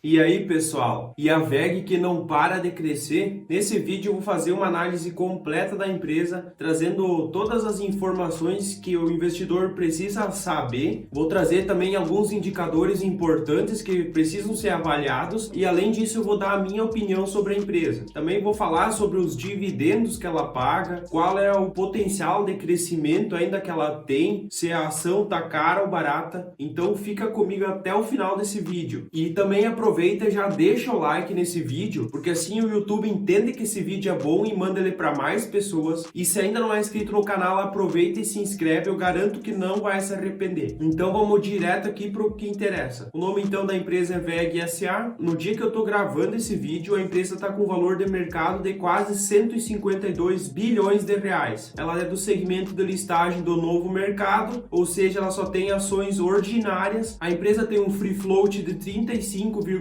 E aí pessoal, e a WEG que não para de crescer? Nesse vídeo eu vou fazer uma análise completa da empresa, trazendo todas as informações que o investidor precisa saber. Vou trazer também alguns indicadores importantes que precisam ser avaliados e além disso eu vou dar a minha opinião sobre a empresa. Também vou falar sobre os dividendos que ela paga, qual é o potencial de crescimento ainda que ela tem, se a ação está cara ou barata. Então fica comigo até o final desse vídeo. E também aproveita e já deixa o like nesse vídeo, porque assim o YouTube entende que esse vídeo é bom e manda ele para mais pessoas. E se ainda não é inscrito no canal, aproveita e se inscreve, eu garanto que não vai se arrepender. Então vamos direto aqui para o que interessa. O nome então da empresa é WEG SA. No dia que eu estou gravando esse vídeo, a empresa está com um valor de mercado de quase 152 bilhões de reais. Ela é do segmento de listagem do novo mercado, ou seja, ela só tem ações ordinárias. A empresa tem um free float de 35,38%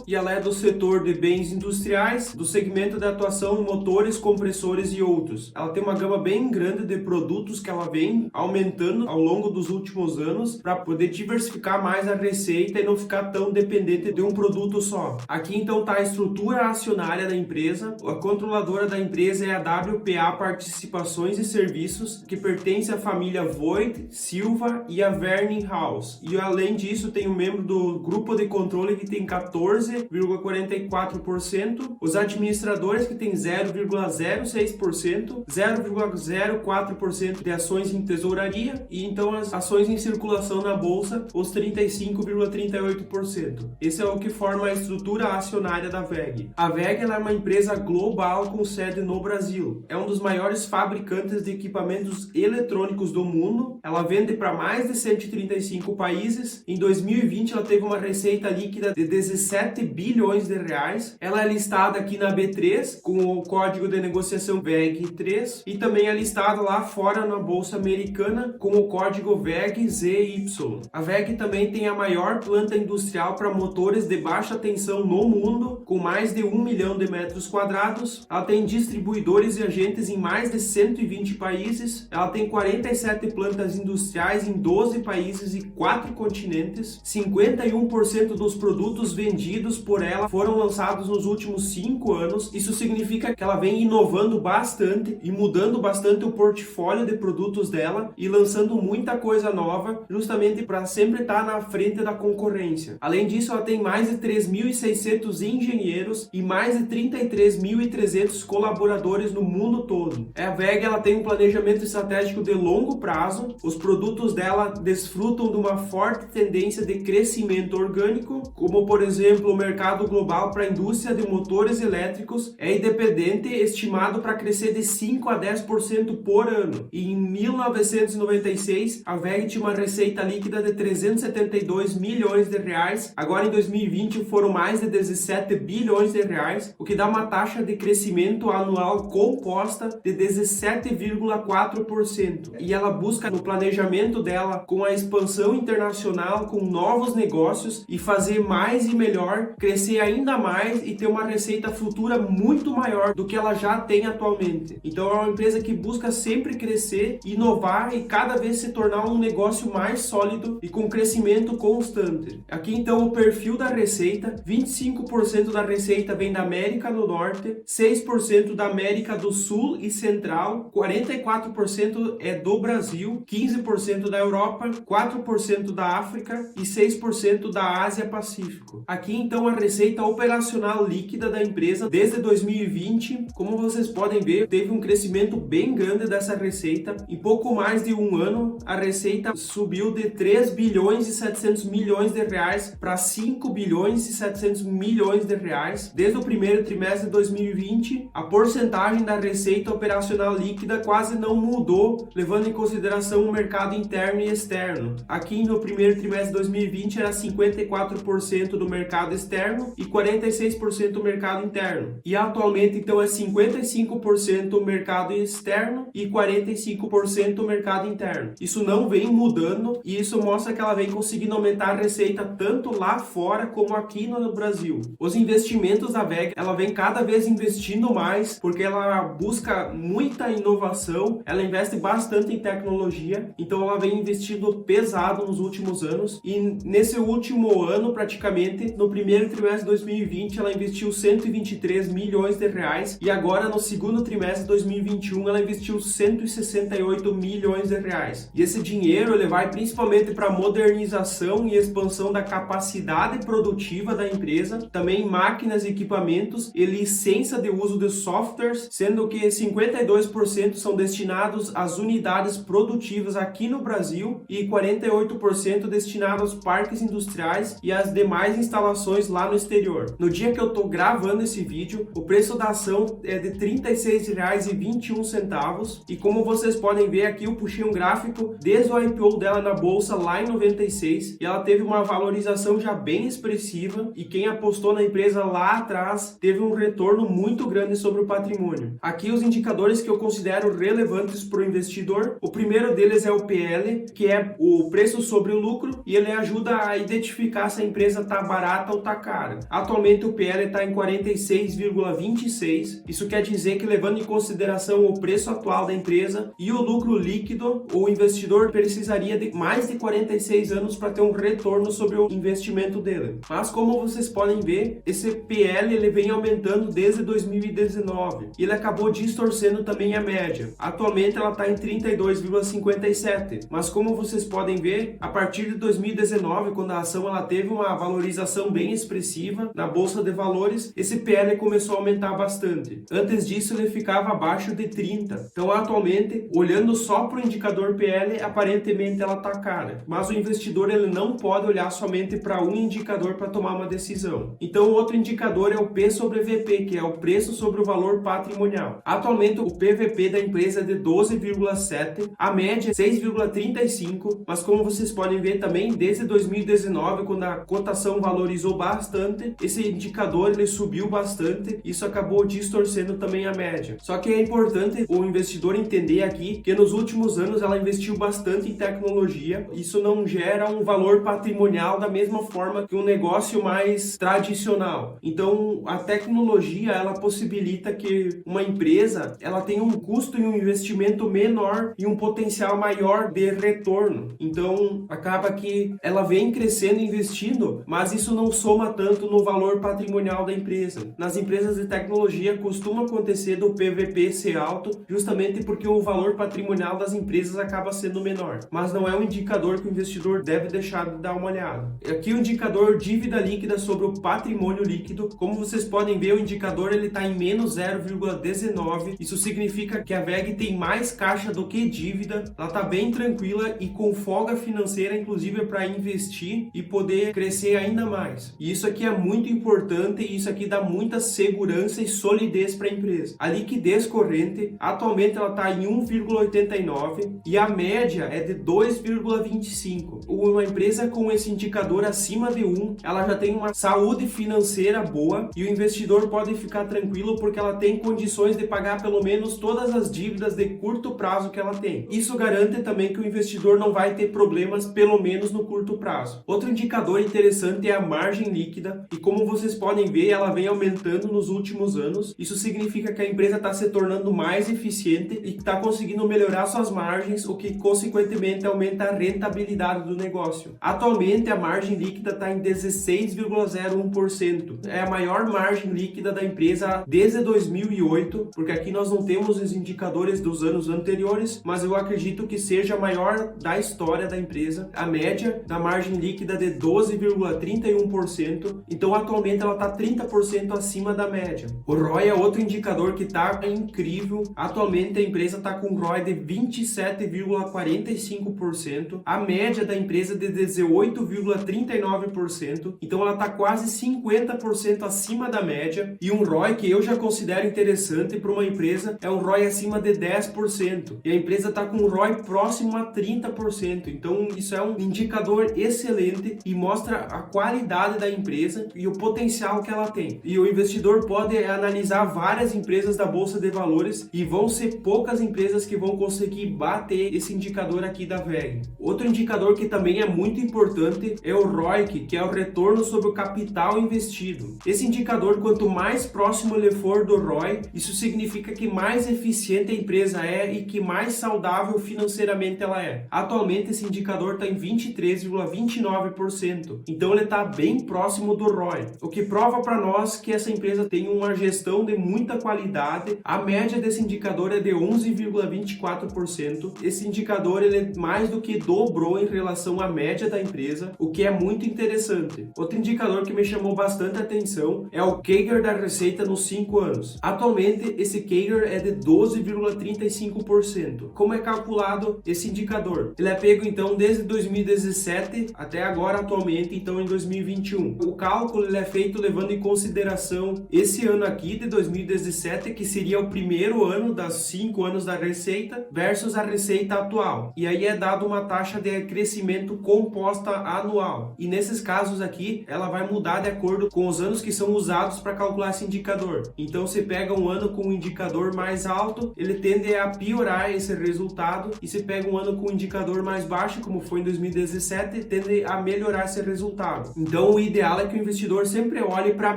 e ela é do setor de bens industriais, do segmento de atuação em motores, compressores e outros. Ela tem uma gama bem grande de produtos que ela vem aumentando ao longo dos últimos anos para poder diversificar mais a receita e não ficar tão dependente de um produto só. Aqui então está a estrutura acionária da empresa. A controladora da empresa é a WPA Participações e Serviços, que pertence à família Voigt, Silva e a Werninghaus. E além disso tem um membro do grupo de controle que tem 14,44%, os administradores que tem 0,06%, 0,04% de ações em tesouraria e então as ações em circulação na bolsa, os 35,38%. Esse é o que forma a estrutura acionária da WEG. A WEG é uma empresa global com sede no Brasil. É um dos maiores fabricantes de equipamentos eletrônicos do mundo. Ela vende para mais de 135 países. Em 2020 ela teve uma receita líquida de 17 bilhões de reais. Ela é listada aqui na B3 com o código de negociação WEG3 e também é listada lá fora na bolsa americana com o código WEG-ZY. A WEG também tem a maior planta industrial para motores de baixa tensão no mundo, com mais de 1 milhão de metros quadrados. Ela tem distribuidores e agentes em mais de 120 países. Ela tem 47 plantas industriais em 12 países e 4 continentes. 51% dos produtos vendidos por ela foram lançados nos últimos 5 anos. Isso significa que ela vem inovando bastante e mudando bastante o portfólio de produtos dela e lançando muita coisa nova, justamente para sempre estar na frente da concorrência. Além disso, ela tem mais de 3.600 engenheiros e mais de 33.300 colaboradores no mundo todo. A WEG ela tem um planejamento estratégico de longo prazo. Os produtos dela desfrutam de uma forte tendência de crescimento orgânico, como por exemplo o mercado global para a indústria de motores elétricos é independente, estimado para crescer de 5 a 10% por ano. E em 1996 a WEG tinha uma receita líquida de 372 milhões de reais. Agora em 2020 foram mais de 17 bilhões de reais, o que dá uma taxa de crescimento anual composta de 17,4%. E ela busca no planejamento dela com a expansão internacional, com novos negócios e fazer mais e melhor, crescer ainda mais e ter uma receita futura muito maior do que ela já tem atualmente. Então é uma empresa que busca sempre crescer, inovar e cada vez se tornar um negócio mais sólido e com crescimento constante. Aqui então o perfil da receita: 25% da receita vem da América do Norte, 6% da América do Sul e Central, 44% é do Brasil, 15% da Europa, 4% da África e 6% da Ásia Pacífico. Aqui então a receita operacional líquida da empresa desde 2020, como vocês podem ver, teve um crescimento bem grande dessa receita. Em pouco mais de um ano, a receita subiu de 3 bilhões e 700 milhões de reais para 5 bilhões e 700 milhões de reais. Desde o primeiro trimestre de 2020, a porcentagem da receita operacional líquida quase não mudou, levando em consideração o mercado interno e externo. Aqui no primeiro trimestre de 2020 era 54% do mercado externo e 46% do mercado interno. E atualmente então é 55% o mercado externo e 45% o mercado interno. Isso não vem mudando e isso mostra que ela vem conseguindo aumentar a receita tanto lá fora como aqui no Brasil. Os investimentos da WEG, ela vem cada vez investindo mais porque ela busca muita inovação, ela investe bastante em tecnologia, então ela vem investindo pesado nos últimos anos e nesse último último ano, praticamente, no primeiro trimestre de 2020, ela investiu 123 milhões de reais e agora no segundo trimestre de 2021 ela investiu 168 milhões de reais. E esse dinheiro ele vai principalmente para modernização e expansão da capacidade produtiva da empresa, também máquinas e equipamentos e licença de uso de softwares, sendo que 52% são destinados às unidades produtivas aqui no Brasil e 48% destinados aos parques industriais e às demais instalações lá no exterior. No dia que eu estou gravando esse vídeo, o preço da ação é de R$ 36,21 e como vocês podem ver aqui, eu puxei um gráfico desde o IPO dela na bolsa lá em 96 e ela teve uma valorização já bem expressiva e quem apostou na empresa lá atrás teve um retorno muito grande sobre o patrimônio. Aqui os indicadores que eu considero relevantes para o investidor, o primeiro deles é o PL, que é o preço sobre o lucro, e ele ajuda a identificar se a empresa está barata ou está cara. Atualmente o PL está em 46,26, isso quer dizer que levando em consideração o preço atual da empresa e o lucro líquido, o investidor precisaria de mais de 46 anos para ter um retorno sobre o investimento dele. Mas como vocês podem ver, esse PL ele vem aumentando desde 2019 e ele acabou distorcendo também a média. Atualmente ela está em 32,57, mas como vocês podem ver, a partir de 2019, quando a ação ela teve uma valorização bem expressiva na bolsa de valores, esse PL começou a aumentar bastante. Antes disso ele ficava abaixo de 30. Então atualmente, olhando só para o indicador PL, aparentemente ela está cara. Mas o investidor ele não pode olhar somente para um indicador para tomar uma decisão. Então o outro indicador é o P sobre VP, que é o preço sobre o valor patrimonial. Atualmente o PVP da empresa é de 12,7, a média é 6,35, mas como vocês podem ver também, desde 2019, quando a cotação valorizou bastante, esse indicador ele subiu bastante, isso acabou distorcendo também a média. Só que é importante o investidor entender aqui que nos últimos anos ela investiu bastante em tecnologia, isso não gera um valor patrimonial da mesma forma que um negócio mais tradicional. Então a tecnologia ela possibilita que uma empresa ela tenha um custo e um investimento menor e um potencial maior de retorno. Então acaba que ela vem crescendo e investindo, mas isso não soma tanto no valor patrimonial da empresa. Nas empresas de tecnologia costuma acontecer do PVP ser alto, justamente porque o valor patrimonial das empresas acaba sendo menor. Mas não é um indicador que o investidor deve deixar de dar uma olhada. Aqui o indicador dívida líquida sobre o patrimônio líquido. Como vocês podem ver, o indicador ele está em menos 0,19. Isso significa que a WEG tem mais caixa do que dívida. Ela está bem tranquila e com folga financeira, inclusive para investir e poder crescer ainda mais. E isso aqui é muito importante e isso aqui dá muita segurança e solidez para a empresa. A liquidez corrente atualmente ela está em 1,89 e a média é de 2,25. Uma empresa com esse indicador acima de 1, ela já tem uma saúde financeira boa e o investidor pode ficar tranquilo porque ela tem condições de pagar pelo menos todas as dívidas de curto prazo que ela tem. Isso garante também que o investidor não vai ter problemas pelo menos no curto prazo. Outro indicador interessante é a margem líquida e como vocês podem ver, ela vem aumentando nos últimos anos. Isso significa que a empresa está se tornando mais eficiente e está conseguindo melhorar suas margens, o que consequentemente aumenta a rentabilidade do negócio. Atualmente a margem líquida está em 16,01%. É a maior margem líquida da empresa desde 2008, porque aqui nós não temos os indicadores dos anos anteriores, mas eu acredito que seja a maior da história da empresa. A média da margem líquida é de 12,31%, então atualmente ela está 30% acima da média. O ROI é outro indicador que está incrível. Atualmente a empresa está com um ROI de 27,45%, a média da empresa é de 18,39%, então ela está quase 50% acima da média, e um ROI que eu já considero interessante para uma empresa é um ROI acima de 10%, e a empresa está com um ROI próximo a 30%, então isso é um indicador excelente e mostra a qualidade da empresa e o potencial que ela tem. E o investidor pode analisar várias empresas da Bolsa de Valores e vão ser poucas empresas que vão conseguir bater esse indicador aqui da WEG. Outro indicador que também é muito importante é o ROIC, que é o retorno sobre o capital investido. Esse indicador, quanto mais próximo ele for do ROI, isso significa que mais eficiente a empresa é e que mais saudável financeiramente ela é. Atualmente esse indicador está em 23,29%. 13%. Então ele está bem próximo do ROI, o que prova para nós que essa empresa tem uma gestão de muita qualidade. A média desse indicador é de 11,24%. Esse indicador ele mais do que dobrou em relação à média da empresa, o que é muito interessante. Outro indicador que me chamou bastante atenção é o CAGR da receita nos 5 anos. Atualmente, esse CAGR é de 12,35%. Como é calculado esse indicador? Ele é pego então desde 2017 até agora, atualmente, então em 2021. O cálculo ele é feito levando em consideração esse ano aqui de 2017, que seria o primeiro ano das 5 anos da receita, versus a receita atual. E aí é dado uma taxa de crescimento composta anual. E nesses casos aqui, ela vai mudar de acordo com os anos que são usados para calcular esse indicador. Então, se pega um ano com um indicador mais alto, ele tende a piorar esse resultado, e se pega um ano com um indicador mais baixo, como foi em 2017, tende a melhorar esse resultado. Então, o ideal é que o investidor sempre olhe para a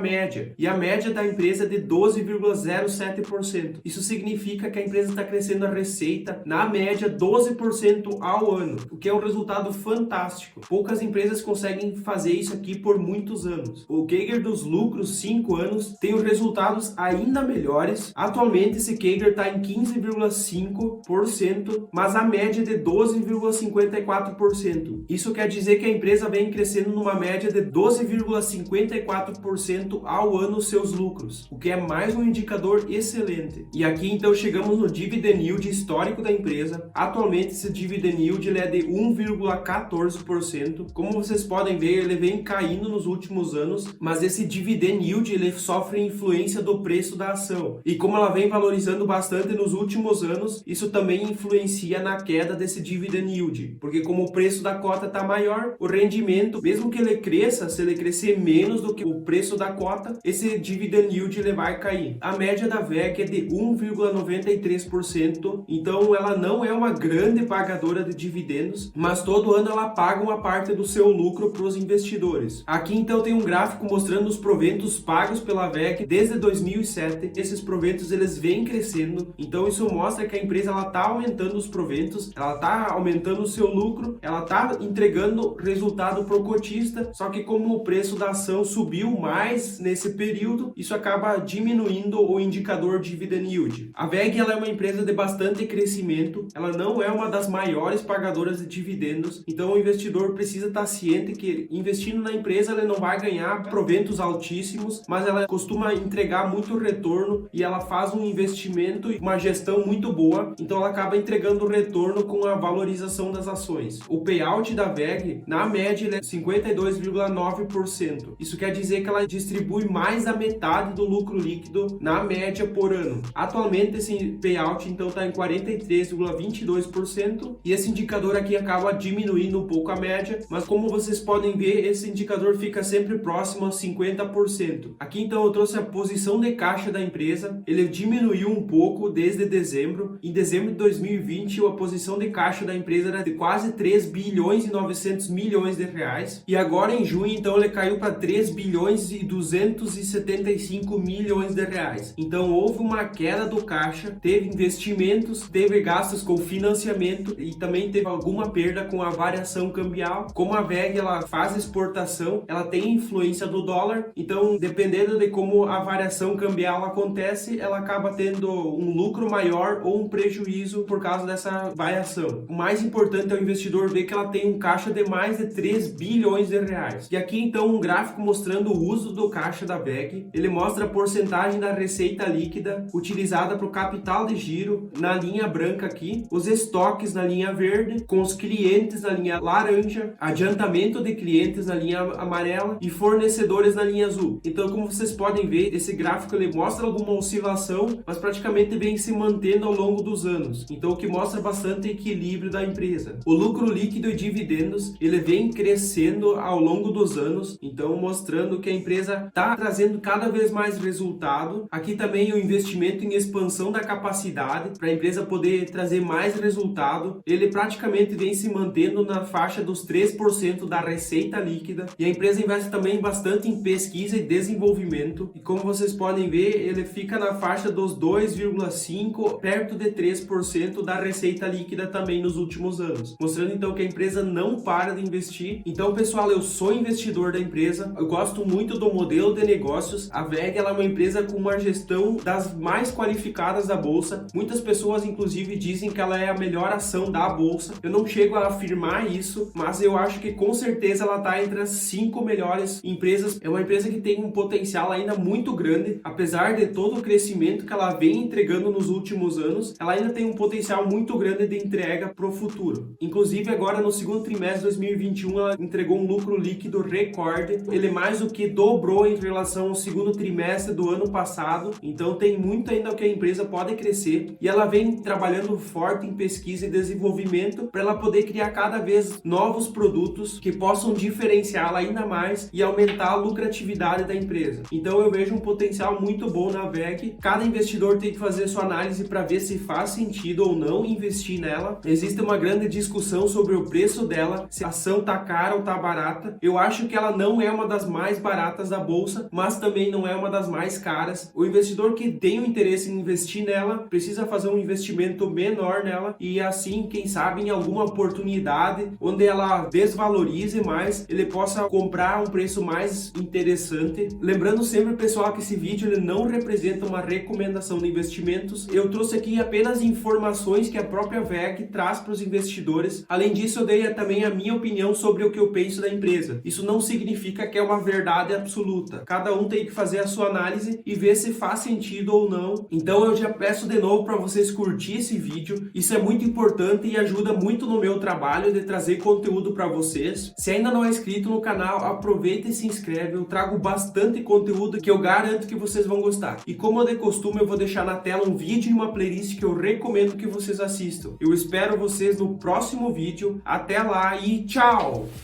média, e a média da empresa é de 12,07%. Isso significa que a empresa está crescendo a receita, na média, 12% ao ano, o que é um resultado fantástico. Poucas empresas conseguem fazer isso aqui por muitos anos. O CAGR dos lucros 5 anos tem os resultados ainda melhores. Atualmente esse CAGR está em 15,5%, mas a média é de 12,54%. Isso quer dizer que a empresa vem crescendo numa média de 12,54% ao ano seus lucros, o que é mais um indicador excelente. E aqui então chegamos no dividend yield histórico da empresa. Atualmente esse dividend yield ele é de 1,14%. Como vocês podem ver, ele vem caindo nos últimos anos, mas esse dividend yield ele sofre influência do preço da ação. E como ela vem valorizando bastante nos últimos anos, isso também influencia na queda desse dividend yield, porque como o preço da cota está maior, o rendimento, mesmo que ele cresça, se ele crescer menos do que o preço da cota, esse dividend yield ele vai cair. A média da VEG é de 1,93%, então ela não é uma grande pagadora de dividendos, mas todo ano ela paga uma parte do seu lucro para os investidores. Aqui então tem um gráfico mostrando os proventos pagos pela VEG desde 2007. Esses proventos eles vêm crescendo, então isso mostra que a empresa ela está aumentando os proventos, ela está aumentando o seu lucro, ela está entregando resultado para o cotista, só que como o preço da ação subiu mais nesse período, isso acaba diminuindo o indicador dividend yield. A VEG ela é uma empresa de bastante crescimento, ela não é uma das maiores pagadoras de dividendos, então o investidor precisa estar ciente que investindo na empresa ele não vai ganhar proventos altíssimos, mas ela costuma entregar muito retorno e ela faz um investimento e uma gestão muito boa, então ela acaba entregando retorno com a valorização das ações. O payout da VEG, na média, ele é 52,9%. Isso quer dizer que ela distribui mais da metade do lucro líquido na média por ano. Atualmente esse payout então está em 43,22% e esse indicador aqui acaba diminuindo um pouco a média, mas como vocês podem ver, esse indicador fica sempre próximo a 50%. Aqui então eu trouxe a posição de caixa da empresa, ele diminuiu um pouco desde dezembro. Em dezembro de 2020, a posição de caixa da empresa era de quase 3 bilhões e 900 milhões de reais, e agora em junho então ele caiu para 3 bilhões e 275 milhões de reais. Então houve uma queda do caixa, teve investimentos, teve gastos com financiamento e também teve alguma perda com a variação cambial. Como a VEG ela faz exportação, ela tem influência do dólar, então dependendo de como a variação cambial acontece, ela acaba tendo um lucro maior ou um prejuízo por causa dessa variação. O mais importante é o investidor ver que ela tem um caixa de mais de 3 bilhões de reais. E aqui então um gráfico mostrando o uso do caixa da VEG. Ele mostra a porcentagem da receita líquida utilizada para o capital de giro na linha branca aqui, os estoques na linha verde, com os clientes na linha laranja, adiantamento de clientes na linha amarela e fornecedores na linha azul. Então, como vocês podem ver, esse gráfico ele mostra alguma oscilação, mas praticamente vem se mantendo ao longo dos anos. Então, o que mostra bastante equilíbrio da empresa. O lucro líquido e dividendos, ele vem crescendo ao longo dos anos, então mostrando que a empresa está trazendo cada vez mais resultado. Aqui também o investimento em expansão da capacidade para a empresa poder trazer mais resultado, ele praticamente vem se mantendo na faixa dos 3% da receita líquida, e a empresa investe também bastante em pesquisa e desenvolvimento, e como vocês podem ver, ele fica na faixa dos 2,5%, perto de 3% da receita líquida também nos últimos anos, mostrando então que a empresa não para de investir Então, pessoal, eu sou investidor da empresa, eu gosto muito do modelo de negócios. A WEG ela é uma empresa com uma gestão das mais qualificadas da bolsa. Muitas pessoas, inclusive, dizem que ela é a melhor ação da bolsa. Eu não chego a afirmar isso, mas eu acho que com certeza ela está entre as 5 melhores empresas. É uma empresa que tem um potencial ainda muito grande, apesar de todo o crescimento que ela vem entregando nos últimos anos, ela ainda tem um potencial muito grande de entrega para o futuro. Inclusive, agora no segundo trimestre de 2021, ela entregou um lucro líquido recorde. Ele mais do que dobrou em relação ao segundo trimestre do ano passado. Então, tem muito ainda que a empresa pode crescer e ela vem trabalhando forte em pesquisa e desenvolvimento para ela poder criar cada vez novos produtos que possam diferenciá-la ainda mais e aumentar a lucratividade da empresa. Então, eu vejo um potencial muito bom na WEG. Cada investidor tem que fazer sua análise para ver se faz sentido ou não investir nela. Existe uma grande discussão sobre o preço dela, se a ação tá cara ou tá barata. Eu acho que ela não é uma das mais baratas da bolsa, mas também não é uma das mais caras. O investidor que tem o interesse em investir nela precisa fazer um investimento menor nela e assim, quem sabe, em alguma oportunidade onde ela desvalorize mais, ele possa comprar a um preço mais interessante. Lembrando sempre, pessoal, que esse vídeo ele não representa uma recomendação de investimentos. Eu trouxe aqui apenas informações que a própria WEG traz para os investidores. Além disso, eu dei também a minha opinião sobre o que eu penso da empresa. Isso não significa que é uma verdade absoluta. Cada um tem que fazer a sua análise e ver se faz sentido ou não. Então eu já peço de novo para vocês curtir esse vídeo. Isso é muito importante e ajuda muito no meu trabalho de trazer conteúdo para vocês. Se ainda não é inscrito no canal, aproveita e se inscreve. Eu trago bastante conteúdo que eu garanto que vocês vão gostar. E como é de costume, eu vou deixar na tela um vídeo e uma playlist que eu recomendo que vocês assistam. Eu espero vocês no próximo vídeo. Até lá e tchau!